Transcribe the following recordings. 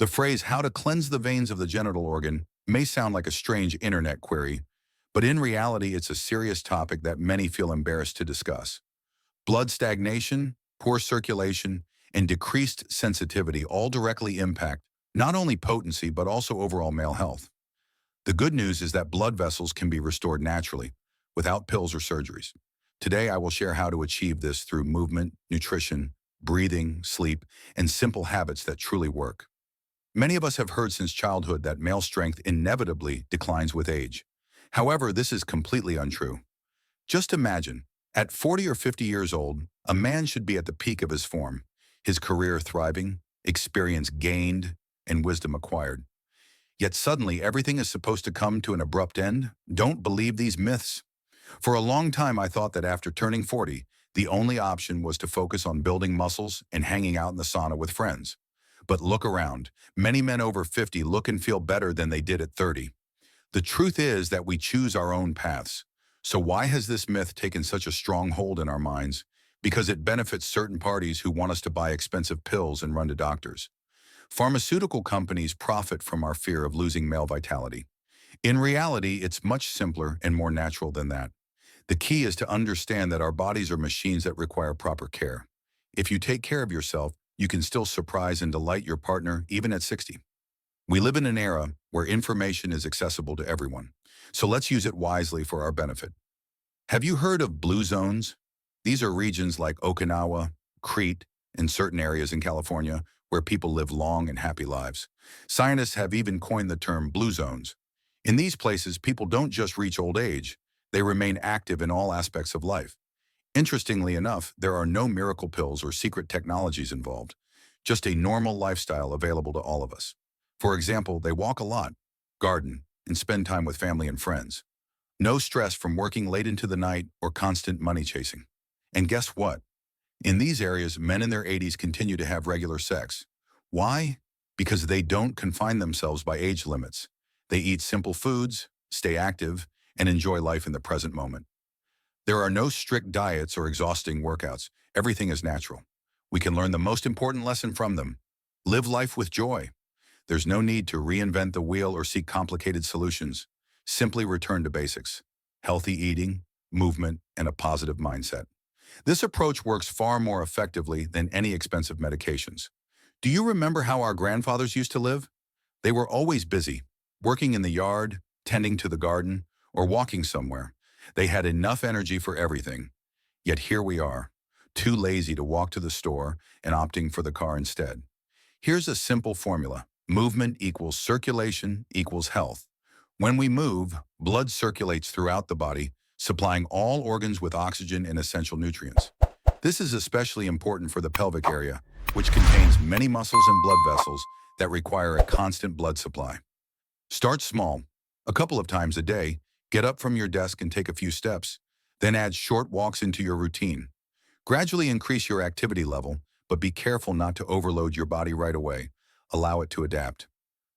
The phrase, how to cleanse the veins of the genital organ, may sound like a strange internet query, but in reality, it's a serious topic that many feel embarrassed to discuss. Blood stagnation, poor circulation, and decreased sensitivity all directly impact not only potency but also overall male health. The good news is that blood vessels can be restored naturally, without pills or surgeries. Today, I will share how to achieve this through movement, nutrition, breathing, sleep, and simple habits that truly work. Many of us have heard since childhood that male strength inevitably declines with age. However, this is completely untrue. Just imagine, at 40 or 50 years old, a man should be at the peak of his form, his career thriving, experience gained, and wisdom acquired. Yet suddenly everything is supposed to come to an abrupt end? Don't believe these myths. For a long time I thought that after turning 40, the only option was to focus on building muscles and hanging out in the sauna with friends. But look around. Many men over 50 look and feel better than they did at 30. The truth is that we choose our own paths. So why has this myth taken such a strong hold in our minds? Because it benefits certain parties who want us to buy expensive pills and run to doctors. Pharmaceutical companies profit from our fear of losing male vitality. In reality, it's much simpler and more natural than that. The key is to understand that our bodies are machines that require proper care. If you take care of yourself, you can still surprise and delight your partner even at 60. We live in an era where information is accessible to everyone, so let's use it wisely for our benefit. Have you heard of blue zones? These are regions like Okinawa, Crete, and certain areas in California where people live long and happy lives. Scientists have even coined the term blue zones. In these places, people don't just reach old age, they remain active in all aspects of life. Interestingly enough, there are no miracle pills or secret technologies involved, just a normal lifestyle available to all of us. For example, they walk a lot, garden, and spend time with family and friends. No stress from working late into the night or constant money chasing. And guess what? In these areas, men in their 80s continue to have regular sex. Why? Because they don't confine themselves by age limits. They eat simple foods, stay active, and enjoy life in the present moment. There are no strict diets or exhausting workouts. Everything is natural. We can learn the most important lesson from them. Live life with joy. There's no need to reinvent the wheel or seek complicated solutions. Simply return to basics: healthy eating, movement, and a positive mindset. This approach works far more effectively than any expensive medications. Do you remember how our grandfathers used to live? They were always busy, working in the yard, tending to the garden, or walking somewhere. They had enough energy for everything. Yet here we are, too lazy to walk to the store and opting for the car instead. Here's a simple formula. Movement equals circulation equals health. When we move, blood circulates throughout the body, supplying all organs with oxygen and essential nutrients. This is especially important for the pelvic area, which contains many muscles and blood vessels that require a constant blood supply. Start small. A couple of times a day, get up from your desk and take a few steps, then add short walks into your routine. Gradually increase your activity level, but be careful not to overload your body right away. Allow it to adapt.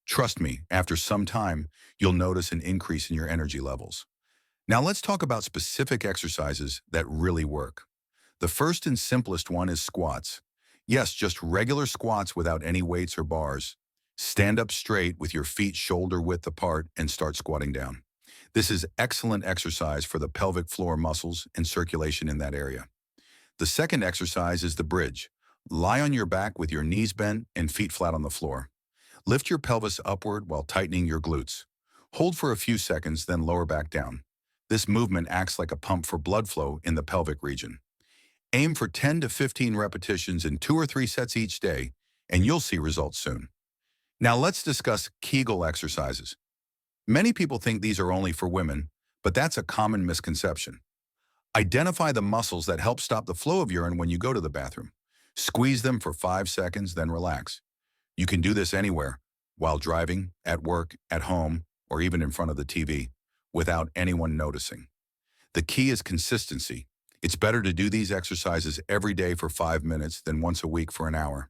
Trust me, after some time, you'll notice an increase in your energy levels. Now let's talk about specific exercises that really work. The first and simplest one is squats. Yes, just regular squats without any weights or bars. Stand up straight with your feet shoulder width apart and start squatting down. This is excellent exercise for the pelvic floor muscles and circulation in that area. The second exercise is the bridge. Lie on your back with your knees bent and feet flat on the floor. Lift your pelvis upward while tightening your glutes. Hold for a few seconds, then lower back down. This movement acts like a pump for blood flow in the pelvic region. Aim for 10 to 15 repetitions in 2 or 3 sets each day, and you'll see results soon. Now let's discuss Kegel exercises. Many people think these are only for women, but that's a common misconception. Identify the muscles that help stop the flow of urine when you go to the bathroom. Squeeze them for 5 seconds, then relax. You can do this anywhere, while driving, at work, at home, or even in front of the TV, without anyone noticing. The key is consistency. It's better to do these exercises every day for 5 minutes than once a week for an hour.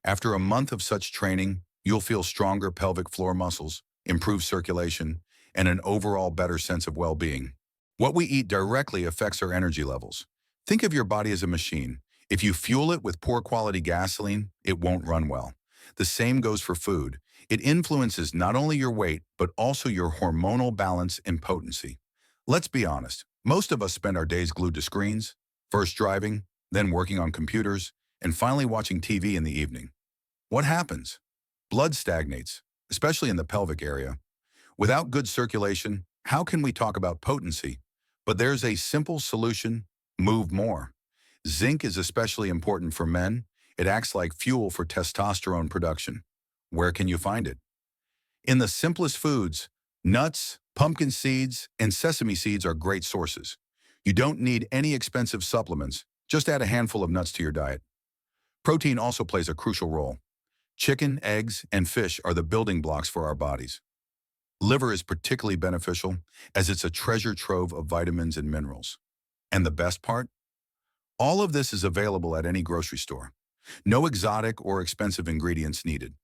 After a month of such training, you'll feel stronger pelvic floor muscles, improved circulation, and an overall better sense of well-being. What we eat directly affects our energy levels. Think of your body as a machine. If you fuel it with poor quality gasoline, it won't run well. The same goes for food. It influences not only your weight, but also your hormonal balance and potency. Let's be honest, most of us spend our days glued to screens, first driving, then working on computers, and finally watching TV in the evening. What happens? Blood stagnates, especially in the pelvic area. Without good circulation, how can we talk about potency? But there's a simple solution: move more. Zinc is especially important for men. It acts like fuel for testosterone production. Where can you find it? In the simplest foods, nuts, pumpkin seeds, and sesame seeds are great sources. You don't need any expensive supplements. Just add a handful of nuts to your diet. Protein also plays a crucial role. Chicken, eggs, and fish are the building blocks for our bodies. Liver is particularly beneficial as it's a treasure trove of vitamins and minerals. And the best part? All of this is available at any grocery store. No exotic or expensive ingredients needed.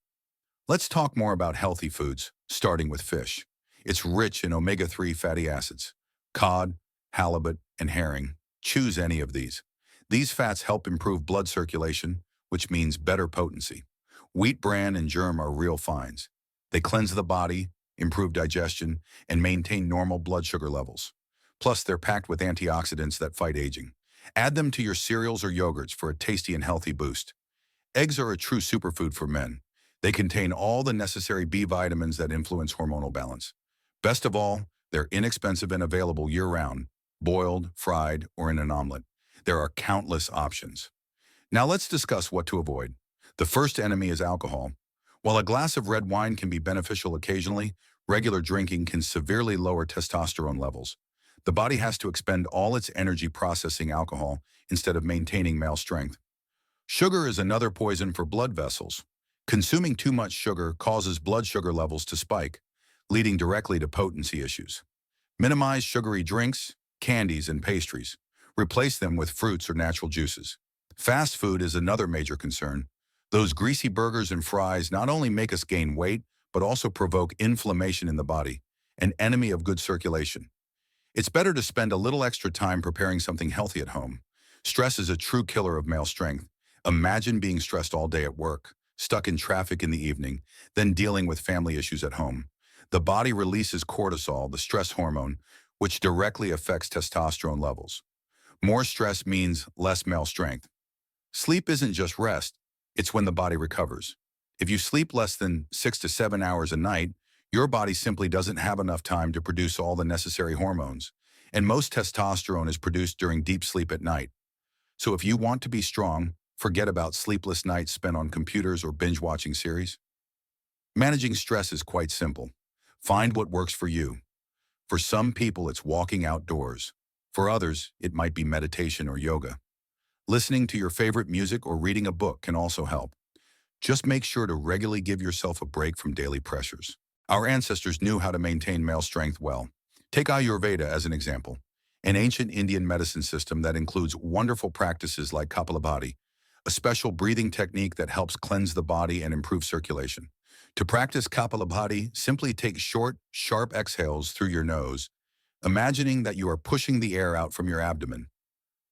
Let's talk more about healthy foods, starting with fish. It's rich in omega-3 fatty acids. Cod, halibut, and herring. Choose any of these. These fats help improve blood circulation, which means better potency. Wheat bran and germ are real finds. They cleanse the body, improve digestion, and maintain normal blood sugar levels. Plus, they're packed with antioxidants that fight aging. Add them to your cereals or yogurts for a tasty and healthy boost. Eggs are a true superfood for men. They contain all the necessary B vitamins that influence hormonal balance. Best of all, they're inexpensive and available year-round, boiled, fried, or in an omelet. There are countless options. Now let's discuss what to avoid. The first enemy is alcohol. While a glass of red wine can be beneficial occasionally, regular drinking can severely lower testosterone levels. The body has to expend all its energy processing alcohol instead of maintaining male strength. Sugar is another poison for blood vessels. Consuming too much sugar causes blood sugar levels to spike, leading directly to potency issues. Minimize sugary drinks, candies, and pastries. Replace them with fruits or natural juices. Fast food is another major concern. Those greasy burgers and fries not only make us gain weight, but also provoke inflammation in the body, an enemy of good circulation. It's better to spend a little extra time preparing something healthy at home. Stress is a true killer of male strength. Imagine being stressed all day at work, stuck in traffic in the evening, then dealing with family issues at home. The body releases cortisol, the stress hormone, which directly affects testosterone levels. More stress means less male strength. Sleep isn't just rest, it's when the body recovers. If you sleep less than 6 to 7 hours a night, your body simply doesn't have enough time to produce all the necessary hormones, and most testosterone is produced during deep sleep at night. So if you want to be strong, forget about sleepless nights spent on computers or binge-watching series. Managing stress is quite simple. Find what works for you. For some people, it's walking outdoors. For others, it might be meditation or yoga. Listening to your favorite music or reading a book can also help. Just make sure to regularly give yourself a break from daily pressures. Our ancestors knew how to maintain male strength well. Take Ayurveda as an example, an ancient Indian medicine system that includes wonderful practices like Kapalabhati, a special breathing technique that helps cleanse the body and improve circulation. To practice Kapalabhati, simply take short, sharp exhales through your nose, imagining that you are pushing the air out from your abdomen.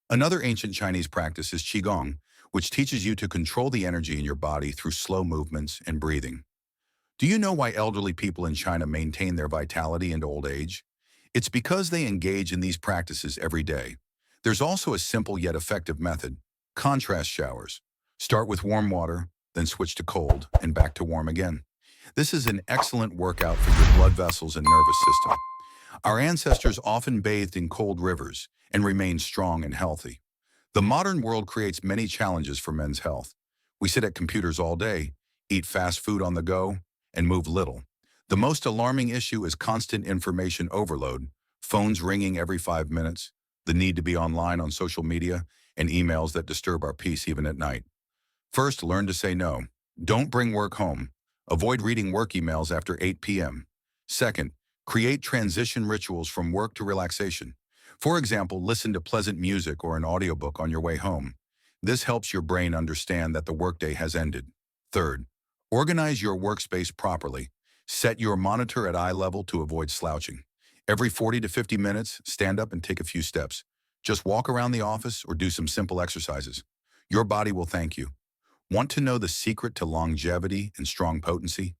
Another ancient Chinese practice is Qigong, which teaches you to control the energy in your body through slow movements and breathing. Do you know why elderly people in China maintain their vitality into old age? It's because they engage in these practices every day. There's also a simple yet effective method: contrast showers. Start with warm water, then switch to cold, and back to warm again. This is an excellent workout for your blood vessels and nervous system. Our ancestors often bathed in cold rivers and remained strong and healthy. The modern world creates many challenges for men's health. We sit at computers all day, eat fast food on the go, and move little. The most alarming issue is constant information overload, phones ringing every 5 minutes, the need to be online on social media, and emails that disturb our peace even at night. First, learn to say no. Don't bring work home. Avoid reading work emails after 8 p.m. Second, create transition rituals from work to relaxation. For example, listen to pleasant music or an audiobook on your way home. This helps your brain understand that the workday has ended. Third, organize your workspace properly. Set your monitor at eye level to avoid slouching. Every 40 to 50 minutes, stand up and take a few steps. Just walk around the office or do some simple exercises. Your body will thank you. Want to know the secret to longevity and strong potency?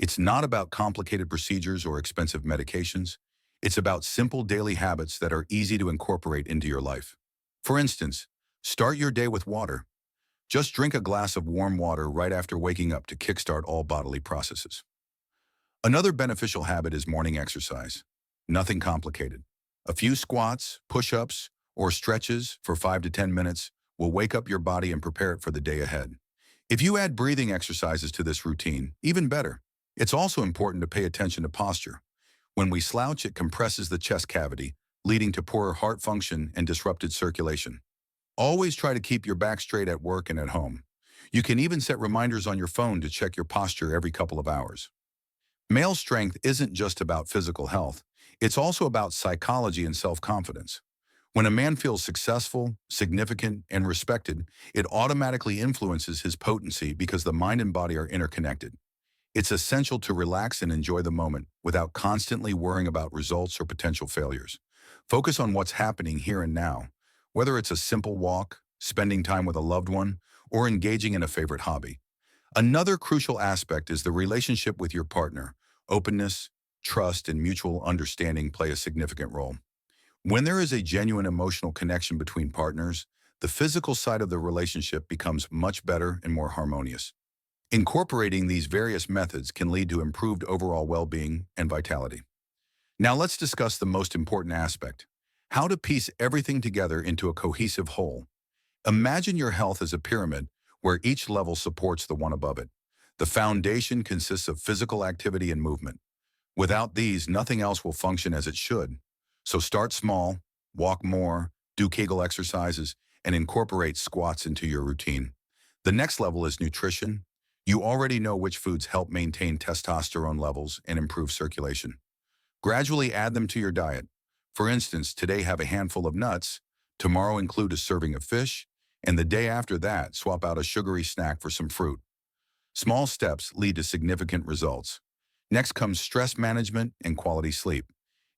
It's not about complicated procedures or expensive medications. It's about simple daily habits that are easy to incorporate into your life. For instance, start your day with water. Just drink a glass of warm water right after waking up to kickstart all bodily processes. Another beneficial habit is morning exercise. Nothing complicated. A few squats, push-ups, or stretches for 5 to 10 minutes will wake up your body and prepare it for the day ahead. If you add breathing exercises to this routine, even better. It's also important to pay attention to posture. When we slouch, it compresses the chest cavity, leading to poorer heart function and disrupted circulation. Always try to keep your back straight at work and at home. You can even set reminders on your phone to check your posture every couple of hours. Male strength isn't just about physical health. It's also about psychology and self-confidence. When a man feels successful, significant, and respected, it automatically influences his potency because the mind and body are interconnected. It's essential to relax and enjoy the moment without constantly worrying about results or potential failures. Focus on what's happening here and now, whether it's a simple walk, spending time with a loved one, or engaging in a favorite hobby. Another crucial aspect is the relationship with your partner. Openness, trust, and mutual understanding play a significant role. When there is a genuine emotional connection between partners, the physical side of the relationship becomes much better and more harmonious. Incorporating these various methods can lead to improved overall well-being and vitality. Now let's discuss the most important aspect: how to piece everything together into a cohesive whole. Imagine your health as a pyramid where each level supports the one above it. The foundation consists of physical activity and movement. Without these, nothing else will function as it should. So start small, walk more, do Kegel exercises, and incorporate squats into your routine. The next level is nutrition. You already know which foods help maintain testosterone levels and improve circulation. Gradually add them to your diet. For instance, today have a handful of nuts, tomorrow include a serving of fish, and the day after that swap out a sugary snack for some fruit. Small steps lead to significant results. Next comes stress management and quality sleep.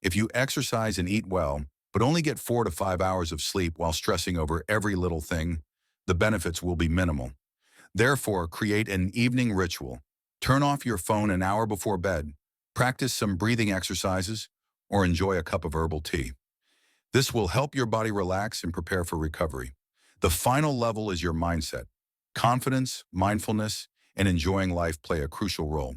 If you exercise and eat well, but only get 4 to 5 hours of sleep while stressing over every little thing, the benefits will be minimal. Therefore, create an evening ritual. Turn off your phone an hour before bed, practice some breathing exercises, or enjoy a cup of herbal tea. This will help your body relax and prepare for recovery. The final level is your mindset. Confidence, mindfulness, and enjoying life play a crucial role.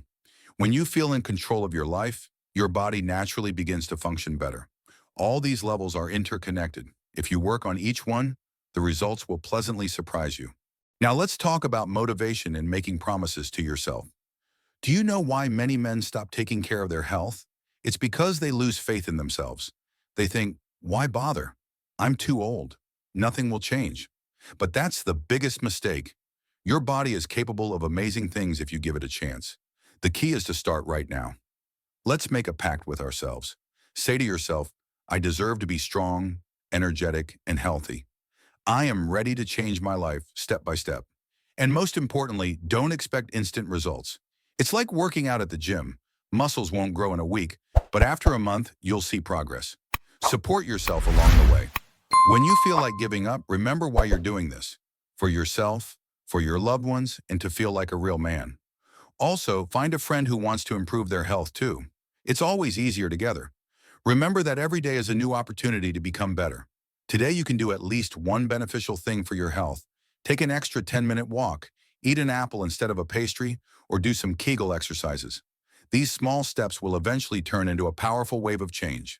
When you feel in control of your life, your body naturally begins to function better. All these levels are interconnected. If you work on each one, the results will pleasantly surprise you. Now let's talk about motivation and making promises to yourself. Do you know why many men stop taking care of their health? It's because they lose faith in themselves. They think, why bother? I'm too old. Nothing will change. But that's the biggest mistake. Your body is capable of amazing things if you give it a chance. The key is to start right now. Let's make a pact with ourselves. Say to yourself, I deserve to be strong, energetic, and healthy. I am ready to change my life step by step. And most importantly, don't expect instant results. It's like working out at the gym. Muscles won't grow in a week, but after a month, you'll see progress. Support yourself along the way. When you feel like giving up, remember why you're doing this. For yourself, for your loved ones, and to feel like a real man. Also, find a friend who wants to improve their health too. It's always easier together. Remember that every day is a new opportunity to become better. Today you can do at least one beneficial thing for your health. Take an extra 10-minute walk, eat an apple instead of a pastry, or do some Kegel exercises. These small steps will eventually turn into a powerful wave of change.